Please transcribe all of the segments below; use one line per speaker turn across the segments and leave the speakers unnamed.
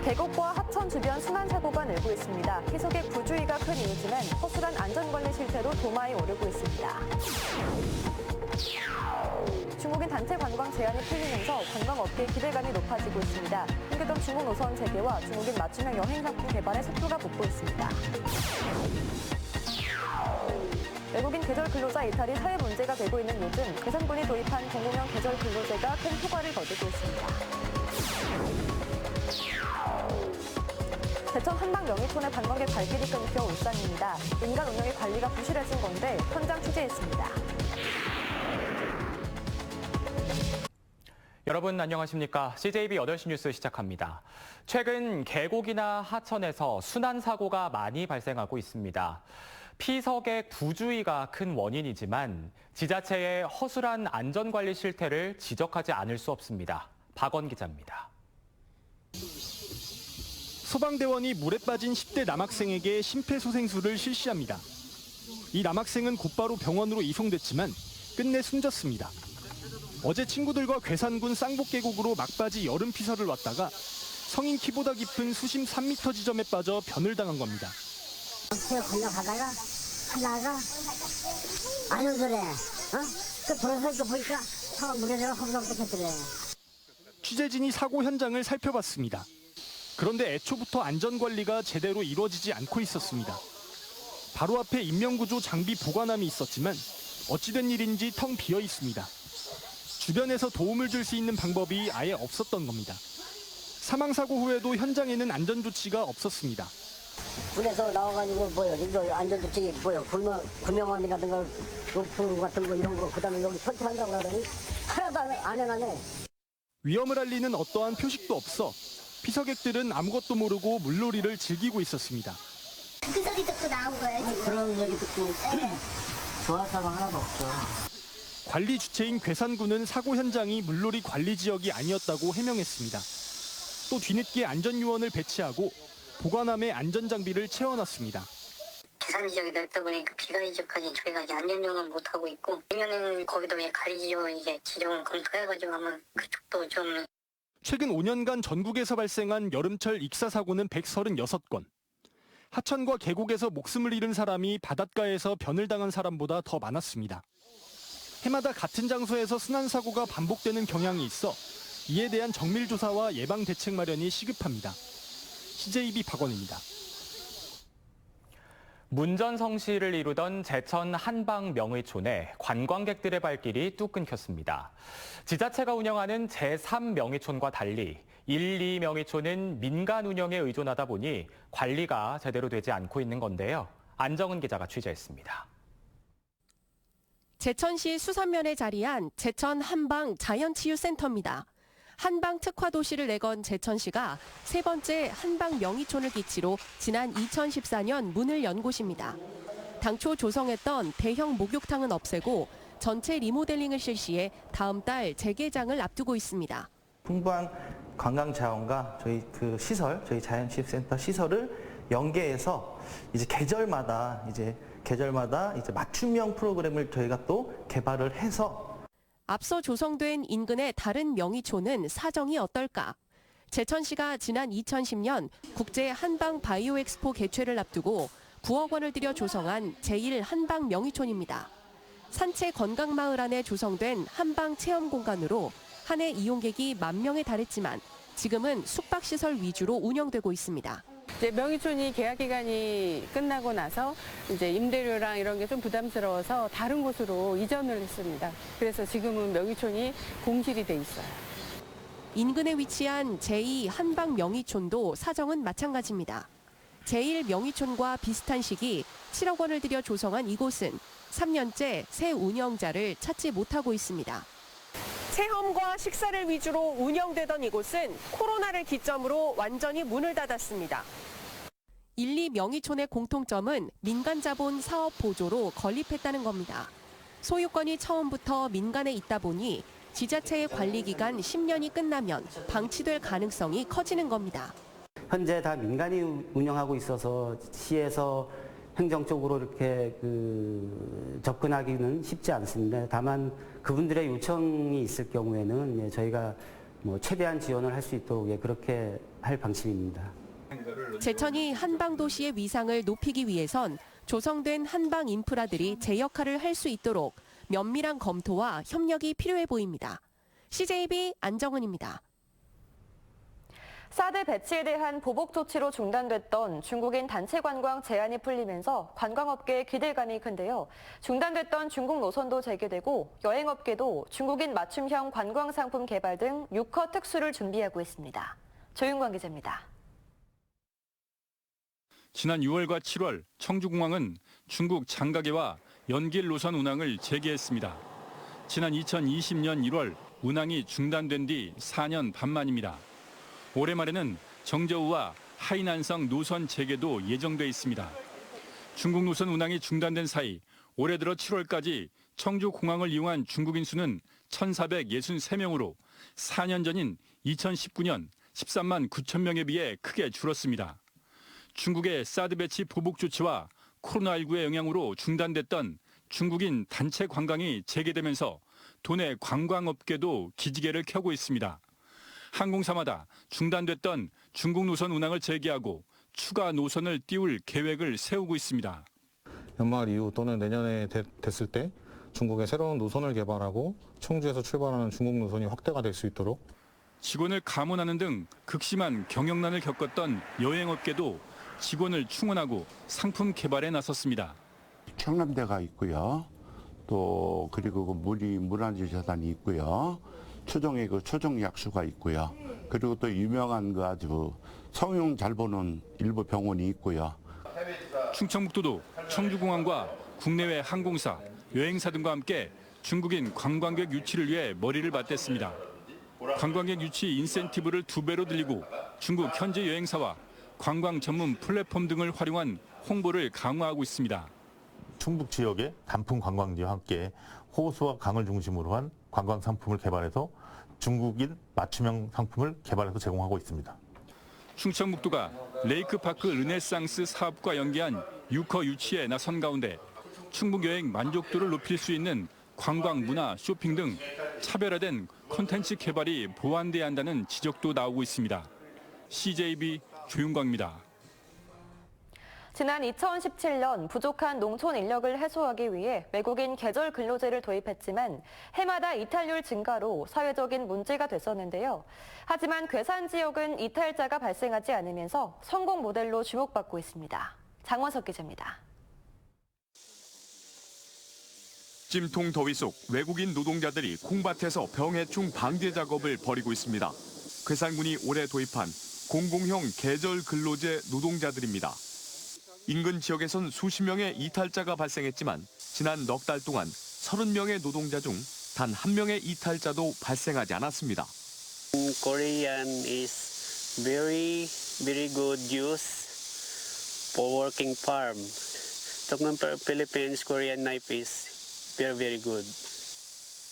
계곡과 하천 주변 순환사고가 늘고 있습니다. 희석의 부주의가 큰 이유지만 허술한 안전관리 실태로 도마에 오르고 있습니다. 중국인 단체 관광 제한이 풀리면서 관광업계의 기대감이 높아지고 있습니다. 끊기던 중국 노선 재개와 중국인 맞춤형 여행 상품 개발에 속도가 붙고 있습니다. 외국인 계절 근로자 이탈이 사회 문제가 되고 있는 요즘 괴산군이 도입한 공공형 계절 근로제가 큰 효과를 거두고 있습니다. 제천 한방 명이촌의 관광객 발길이 끊겨 울상입니다. 민간 운영의 관리가 부실해진 건데 현장 취재했습니다.
여러분 안녕하십니까? CJB 8시 뉴스 시작합니다. 최근 계곡이나 하천에서 순환사고가 많이 발생하고 있습니다. 피석의 부주의가 큰 원인이지만 지자체의 허술한 안전관리 실태를 지적하지 않을 수 없습니다. 박원 기자입니다.
소방대원이 물에 빠진 10대 남학생에게 심폐소생술을 실시합니다. 이 남학생은 곧바로 병원으로 이송됐지만 끝내 숨졌습니다. 어제 친구들과 괴산군 쌍복계곡으로 막바지 여름 피서를 왔다가 성인 키보다 깊은 수심 3m 지점에 빠져 변을 당한 겁니다.
제가 건너가다가 하다가 안 오더래. 그 돌아서 보니까 물에 들어 험성떡했더래.
취재진이 사고 현장을 살펴봤습니다. 그런데 애초부터 안전관리가 제대로 이루어지지 않고 있었습니다. 바로 앞에 인명구조 장비 보관함이 있었지만 어찌된 일인지 텅 비어 있습니다. 주변에서 도움을 줄 수 있는 방법이 아예 없었던 겁니다. 사망사고 후에도 현장에는 안전조치가 없었습니다.
군에서 나와가지고 이거 안전조치 구명함이라든가 로프 같은 거 이런 거 그다음에 여기 설치한다고 하더니 하나도 안 해놨네.
위험을 알리는 어떠한 표식도 없어 피서객들은 아무것도 모르고 물놀이를 즐기고 있었습니다.
그 소리 듣고 나온 거예요, 지금?
그런 얘기 듣고 좋아할 사람 하나도 없죠.
관리 주체인 괴산군은 사고 현장이 물놀이 관리 지역이 아니었다고 해명했습니다. 또 뒤늦게 안전요원을 배치하고 보관함에 안전장비를 채워놨습니다.
계산 지역이 넓다 보니까 비가리 지역까지 저희가 이제 안전요원을 못 하고 있고, 내년에는 거기도 관리 지역 이제 지정 검토해가지고 하면 그쪽도 좀.
최근 5년간 전국에서 발생한 여름철 익사 사고는 136건. 하천과 계곡에서 목숨을 잃은 사람이 바닷가에서 변을 당한 사람보다 더 많았습니다. 해마다 같은 장소에서 순환사고가 반복되는 경향이 있어 이에 대한 정밀조사와 예방 대책 마련이 시급합니다. CJB 박원입니다.
문전성시를 이루던 제천 한방 명의촌에 관광객들의 발길이 뚝 끊겼습니다. 지자체가 운영하는 제3 명의촌과 달리 1, 2 명의촌은 민간 운영에 의존하다 보니 관리가 제대로 되지 않고 있는 건데요. 안정은 기자가 취재했습니다.
제천시 수산면에 자리한 제천 한방 자연치유센터입니다. 한방 특화 도시를 내건 제천시가 세 번째 한방 명의촌을 기치로 지난 2014년 문을 연 곳입니다. 당초 조성했던 대형 목욕탕은 없애고 전체 리모델링을 실시해 다음 달 재개장을 앞두고 있습니다.
풍부한 관광 자원과 저희 저희 자연치유센터 시설을 연계해서 이제 계절마다 맞춤형 프로그램을 저희가 또 개발을 해서.
앞서 조성된 인근의 다른 명의촌은 사정이 어떨까? 제천시가 지난 2010년 국제 한방 바이오 엑스포 개최를 앞두고 9억 원을 들여 조성한 제1 한방 명의촌입니다. 산채 건강마을 안에 조성된 한방 체험 공간으로 한 해 이용객이 10,000명에 달했지만 지금은 숙박시설 위주로 운영되고 있습니다.
이제 명의촌이 계약 기간이 끝나고 나서 이제 임대료랑 이런 게 좀 부담스러워서 다른 곳으로 이전을 했습니다. 그래서 지금은 명의촌이 공실이 돼 있어요.
인근에 위치한 제2 한방 명의촌도 사정은 마찬가지입니다. 제1 명의촌과 비슷한 시기 7억 원을 들여 조성한 이곳은 3년째 새 운영자를 찾지 못하고 있습니다. 체험과 식사를 위주로 운영되던 이곳은 코로나를 기점으로 완전히 문을 닫았습니다. 1, 2 명의촌의 공통점은 민간 자본 사업 보조로 건립했다는 겁니다. 소유권이 처음부터 민간에 있다 보니 지자체의 관리 기간 10년이 끝나면 방치될 가능성이 커지는 겁니다.
현재 다 민간이 운영하고 있어서 시에서 행정적으로 이렇게 접근하기는 쉽지 않습니다. 다만 그분들의 요청이 있을 경우에는 저희가 최대한 지원을 할 수 있도록 그렇게 할 방침입니다.
제천이 한방 도시의 위상을 높이기 위해선 조성된 한방 인프라들이 제 역할을 할 수 있도록 면밀한 검토와 협력이 필요해 보입니다. CJB 안정은입니다.
사드 배치에 대한 보복 조치로 중단됐던 중국인 단체 관광 제한이 풀리면서 관광업계의 기대감이 큰데요. 중단됐던 중국 노선도 재개되고 여행업계도 중국인 맞춤형 관광 상품 개발 등 6호 특수를 준비하고 있습니다. 조윤광 기자입니다.
지난 6월과 7월 청주공항은 중국 장가계와 연길 노선 운항을 재개했습니다. 지난 2020년 1월 운항이 중단된 뒤 4년 반 만입니다. 올해 말에는 정저우와 하이난성 노선 재개도 예정돼 있습니다. 중국 노선 운항이 중단된 사이 올해 들어 7월까지 청주공항을 이용한 중국인 수는 1,463명으로 4년 전인 2019년 13만 9천 명에 비해 크게 줄었습니다. 중국의 사드 배치 보복 조치와 코로나19의 영향으로 중단됐던 중국인 단체 관광이 재개되면서 도내 관광업계도 기지개를 켜고 있습니다. 항공사마다 중단됐던 중국 노선 운항을 재개하고 추가 노선을 띄울 계획을 세우고 있습니다.
연말 이후 또는 내년에 됐을 때 중국의 새로운 노선을 개발하고 청주에서 출발하는 중국 노선이 확대가 될 수 있도록
직원을 감원하는 등 극심한 경영난을 겪었던 여행업계도 직원을 충원하고 상품 개발에 나섰습니다.
청남대가 있고요. 또 그리고 문화유산이 있고요. 초정의 초정 약수가 있고요. 그리고 또 유명한 아주 성형 잘 보는 일부 병원이 있고요.
충청북도도 청주공항과 국내외 항공사, 여행사 등과 함께 중국인 관광객 유치를 위해 머리를 맞댔습니다. 관광객 유치 인센티브를 2배로 늘리고 중국 현지 여행사와 관광 전문 플랫폼 등을 활용한 홍보를 강화하고 있습니다.
충북 지역의 단품 관광지와 함께 호수와 강을 중심으로 한 관광 상품을 개발해서 중국인 맞춤형 상품을 개발해서 제공하고 있습니다.
충청북도가 레이크파크 르네상스 사업과 연계한 6호 유치에 나선 가운데 충북 여행 만족도를 높일 수 있는 관광, 문화, 쇼핑 등 차별화된 콘텐츠 개발이 보완돼야 한다는 지적도 나오고 있습니다. CJB 조윤광입니다.
지난 2017년 부족한 농촌 인력을 해소하기 위해 외국인 계절 근로제를 도입했지만 해마다 이탈률 증가로 사회적인 문제가 됐었는데요. 하지만 괴산 지역은 이탈자가 발생하지 않으면서 성공 모델로 주목받고 있습니다. 장원석 기자입니다.
찜통 더위 속 외국인 노동자들이 콩밭에서 병해충 방제 작업을 벌이고 있습니다. 괴산군이 올해 도입한 공공형 계절 근로제 노동자들입니다. 인근 지역에선 수십 명의 이탈자가 발생했지만 지난 넉 달 동안 30명의 노동자 중 단 한 명의 이탈자도 발생하지 않았습니다.
Korean is very good use for working farm. Talking about Philippines, Korean knife is very good.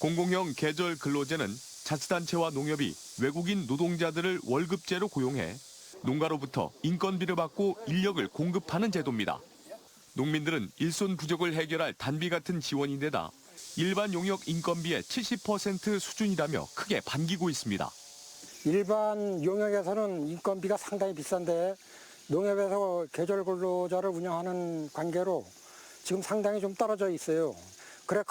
공공형 계절 근로제는 자치단체와 농협이 외국인 노동자들을 월급제로 고용해 농가로부터 인건비를 받고 인력을 공급하는 제도입니다. 농민들은 일손 부족을 해결할 단비 같은 지원인데다 일반 용역 인건비의 70% 수준이라며 크게 반기고 있습니다.
일반 용역에서는 인건비가 상당히 비싼데 농협에서 계절 근로자를 운영하는 관계로 지금 상당히 좀 떨어져 있어요. 그래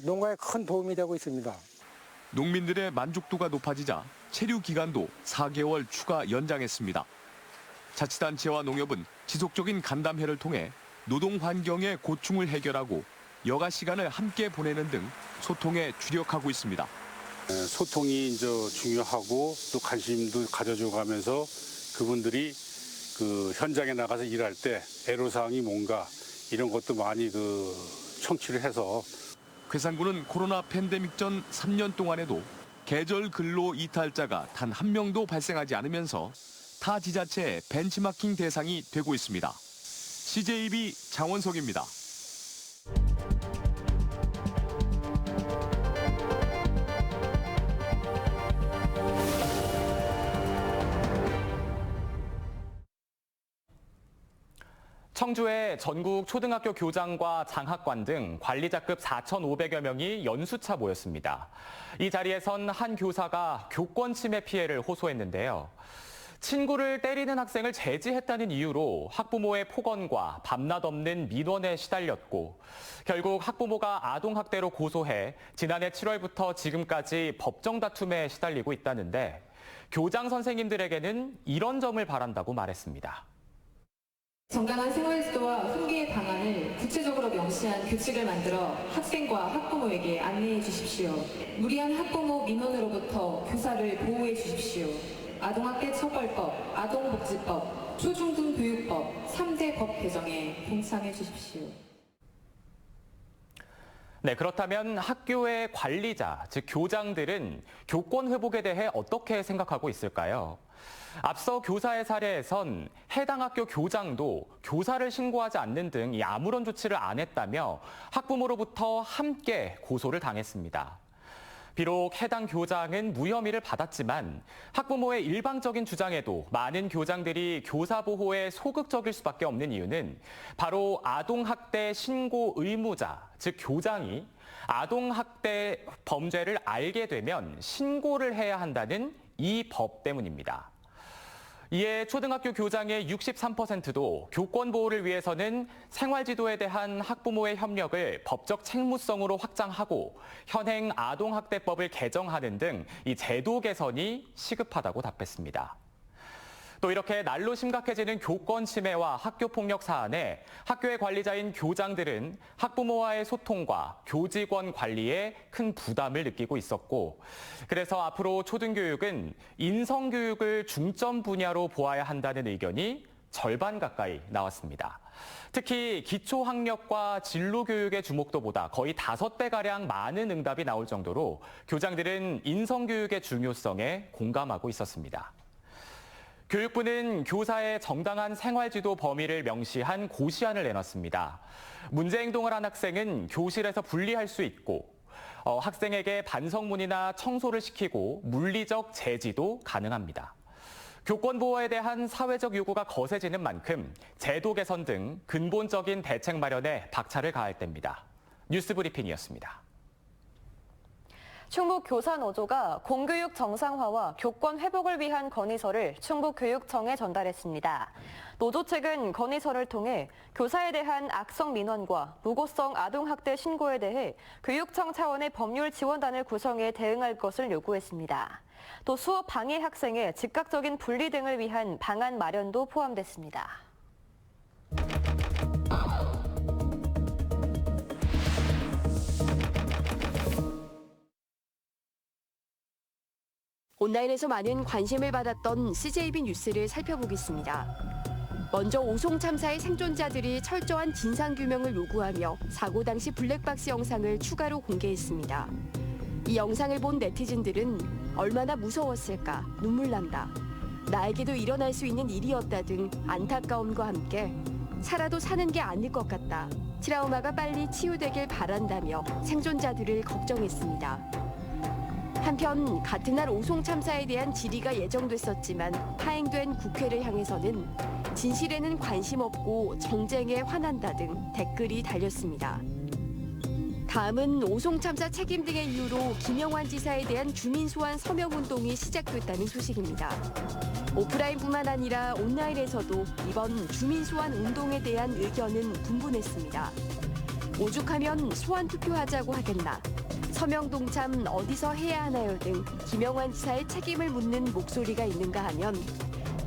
농가에 큰 도움이 되고 있습니다.
농민들의 만족도가 높아지자 체류 기간도 4개월 추가 연장했습니다. 자치단체와 농협은 지속적인 간담회를 통해 노동 환경의 고충을 해결하고 여가 시간을 함께 보내는 등 소통에 주력하고 있습니다.
소통이 이제 중요하고 또 관심도 가져줘가면서 그분들이 그 현장에 나가서 일할 때 애로사항이 뭔가 이런 것도 많이 청취를 해서
괴산군은 코로나 팬데믹 전 3년 동안에도 계절 근로 이탈자가 단 한 명도 발생하지 않으면서 타 지자체의 벤치마킹 대상이 되고 있습니다. CJB 장원석입니다.
청주의 전국 초등학교 교장과 장학관 등 관리자급 4,500여 명이 연수차 모였습니다. 이 자리에선 한 교사가 교권 침해 피해를 호소했는데요. 친구를 때리는 학생을 제지했다는 이유로 학부모의 폭언과 밤낮 없는 민원에 시달렸고 결국 학부모가 아동학대로 고소해 지난해 7월부터 지금까지 법정 다툼에 시달리고 있다는데 교장 선생님들에게는 이런 점을 바란다고 말했습니다.
정당한 생활지도와 훈계의 방안을 구체적으로 명시한 규칙을 만들어 학생과 학부모에게 안내해 주십시오. 무리한 학부모 민원으로부터 교사를 보호해 주십시오. 아동학대 처벌법, 아동복지법, 초중등교육법 3대 법 개정에 동참해 주십시오.
네, 그렇다면 학교의 관리자, 즉 교장들은 교권 회복에 대해 어떻게 생각하고 있을까요? 앞서 교사의 사례에선 해당 학교 교장도 교사를 신고하지 않는 등 아무런 조치를 안 했다며 학부모로부터 함께 고소를 당했습니다. 비록 해당 교장은 무혐의를 받았지만 학부모의 일방적인 주장에도 많은 교장들이 교사 보호에 소극적일 수밖에 없는 이유는 바로 아동학대 신고 의무자, 즉 교장이 아동학대 범죄를 알게 되면 신고를 해야 한다는 이 법 때문입니다. 이에 초등학교 교장의 63%도 교권 보호를 위해서는 생활지도에 대한 학부모의 협력을 법적 책무성으로 확장하고 현행 아동학대법을 개정하는 등 이 제도 개선이 시급하다고 답했습니다. 또 이렇게 날로 심각해지는 교권 침해와 학교 폭력 사안에 학교의 관리자인 교장들은 학부모와의 소통과 교직원 관리에 큰 부담을 느끼고 있었고, 그래서 앞으로 초등교육은 인성교육을 중점 분야로 보아야 한다는 의견이 절반 가까이 나왔습니다. 특히 기초학력과 진로교육의 주목도보다 거의 5배가량 많은 응답이 나올 정도로 교장들은 인성교육의 중요성에 공감하고 있었습니다. 교육부는 교사의 정당한 생활지도 범위를 명시한 고시안을 내놨습니다. 문제 행동을 한 학생은 교실에서 분리할 수 있고 학생에게 반성문이나 청소를 시키고 물리적 제지도 가능합니다. 교권 보호에 대한 사회적 요구가 거세지는 만큼 제도 개선 등 근본적인 대책 마련에 박차를 가할 때입니다. 뉴스브리핑이었습니다.
충북교사노조가 공교육 정상화와 교권 회복을 위한 건의서를 충북교육청에 전달했습니다. 노조 측은 건의서를 통해 교사에 대한 악성 민원과 무고성 아동학대 신고에 대해 교육청 차원의 법률 지원단을 구성해 대응할 것을 요구했습니다. 또 수업 방해 학생의 즉각적인 분리 등을 위한 방안 마련도 포함됐습니다.
온라인에서 많은 관심을 받았던 CJB 뉴스를 살펴보겠습니다. 먼저 오송 참사의 생존자들이 철저한 진상규명을 요구하며 사고 당시 블랙박스 영상을 추가로 공개했습니다. 이 영상을 본 네티즌들은 얼마나 무서웠을까, 눈물 난다, 나에게도 일어날 수 있는 일이었다 등 안타까움과 함께 살아도 사는 게 아닐 것 같다, 트라우마가 빨리 치유되길 바란다며 생존자들을 걱정했습니다. 한편 같은 날 오송 참사에 대한 질의가 예정됐었지만 파행된 국회를 향해서는 진실에는 관심 없고 정쟁에 화난다 등 댓글이 달렸습니다. 다음은 오송 참사 책임 등의 이유로 김영환 지사에 대한 주민 소환 서명 운동이 시작됐다는 소식입니다. 오프라인뿐만 아니라 온라인에서도 이번 주민 소환 운동에 대한 의견은 분분했습니다. 오죽하면 소환 투표하자고 하겠나, 서명 동참 어디서 해야 하나요 등 김영환 지사의 책임을 묻는 목소리가 있는가 하면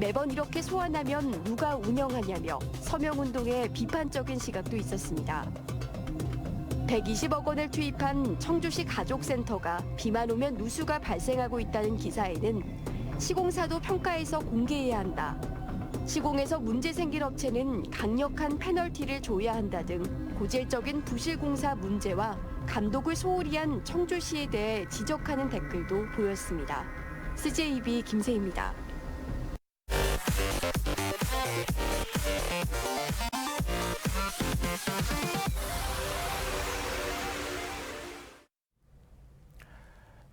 매번 이렇게 소환하면 누가 운영하냐며 서명운동에 비판적인 시각도 있었습니다. 120억 원을 투입한 청주시 가족센터가 비만 오면 누수가 발생하고 있다는 기사에는 시공사도 평가해서 공개해야 한다, 시공에서 문제 생길 업체는 강력한 페널티를 줘야 한다 등 고질적인 부실공사 문제와 감독을 소홀히 한 청주시에 대해 지적하는 댓글도 보였습니다. CJB 김세희입니다.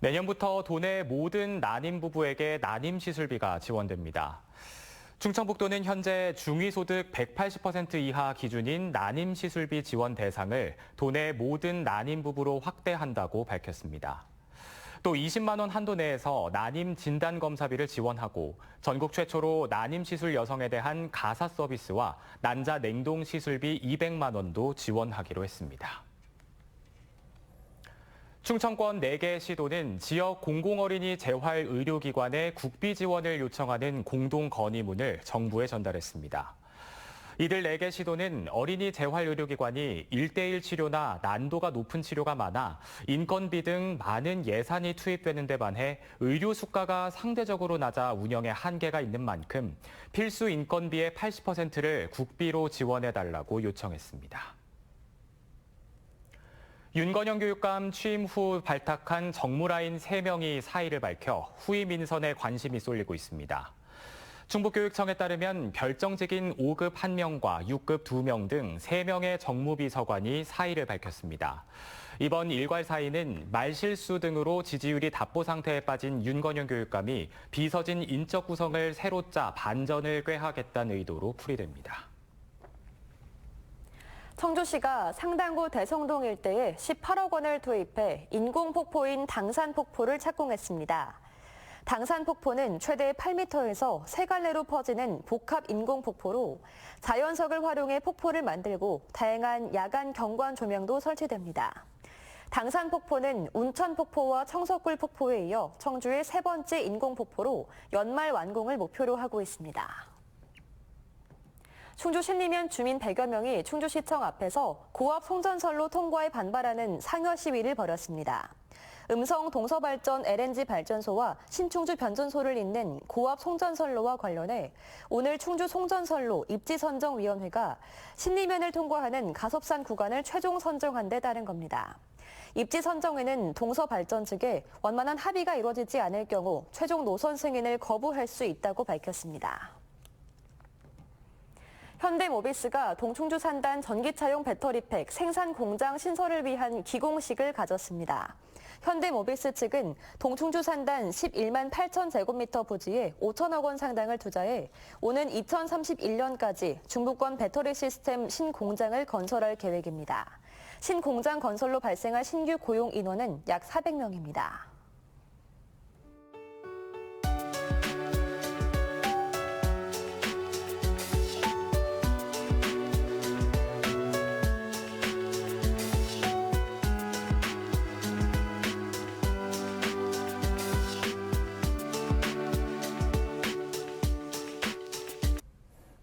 내년부터 도내 모든 난임 부부에게 난임 시술비가 지원됩니다. 충청북도는 현재 중위소득 180% 이하 기준인 난임시술비 지원 대상을 도내 모든 난임 부부로 확대한다고 밝혔습니다. 또 20만 원 한도 내에서 난임 진단 검사비를 지원하고 전국 최초로 난임 시술 여성에 대한 가사 서비스와 난자 냉동 시술비 200만 원도 지원하기로 했습니다. 충청권 4개 시도는 지역 공공어린이 재활의료기관에 국비 지원을 요청하는 공동 건의문을 정부에 전달했습니다. 이들 4개 시도는 어린이 재활의료기관이 1:1 치료나 난도가 높은 치료가 많아 인건비 등 많은 예산이 투입되는 데 반해 의료 수가가 상대적으로 낮아 운영에 한계가 있는 만큼 필수 인건비의 80%를 국비로 지원해달라고 요청했습니다. 윤건영 교육감 취임 후 발탁한 정무라인 3명이 사의를 밝혀 후임 인선에 관심이 쏠리고 있습니다. 충북교육청에 따르면 별정직인 5급 1명과 6급 2명 등 3명의 정무비서관이 사의를 밝혔습니다. 이번 일괄 사의는 말실수 등으로 지지율이 답보 상태에 빠진 윤건영 교육감이 비서진 인적 구성을 새로 짜 반전을 꾀하겠다는 의도로 풀이됩니다.
청주시가 상당구 대성동 일대에 18억 원을 투입해 인공폭포인 당산폭포를 착공했습니다. 당산폭포는 최대 8m에서 3갈래로 퍼지는 복합 인공폭포로 자연석을 활용해 폭포를 만들고 다양한 야간 경관 조명도 설치됩니다. 당산폭포는 운천폭포와 청석굴폭포에 이어 청주의 3번째 인공폭포로 연말 완공을 목표로 하고 있습니다. 충주 신리면 주민 100여 명이 충주시청 앞에서 고압 송전선로 통과에 반발하는 상여 시위를 벌였습니다. 음성 동서발전 LNG 발전소와 신충주 변전소를 잇는 고압 송전선로와 관련해 오늘 충주 송전선로 입지선정위원회가 신리면을 통과하는 가섭산 구간을 최종 선정한 데 따른 겁니다. 입지선정회는 동서발전 측에 원만한 합의가 이루어지지 않을 경우 최종 노선 승인을 거부할 수 있다고 밝혔습니다. 현대모비스가 동충주 산단 전기차용 배터리팩 생산 공장 신설을 위한 기공식을 가졌습니다. 현대모비스 측은 동충주 산단 11만 8천 제곱미터 부지에 5천억 원 상당을 투자해 오는 2031년까지 중부권 배터리 시스템 신공장을 건설할 계획입니다. 신공장 건설로 발생할 신규 고용 인원은 약 400명입니다.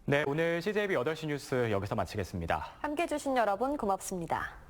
네, 오늘 CJB 8시 뉴스 여기서 마치겠습니다.
함께해 주신 여러분 고맙습니다.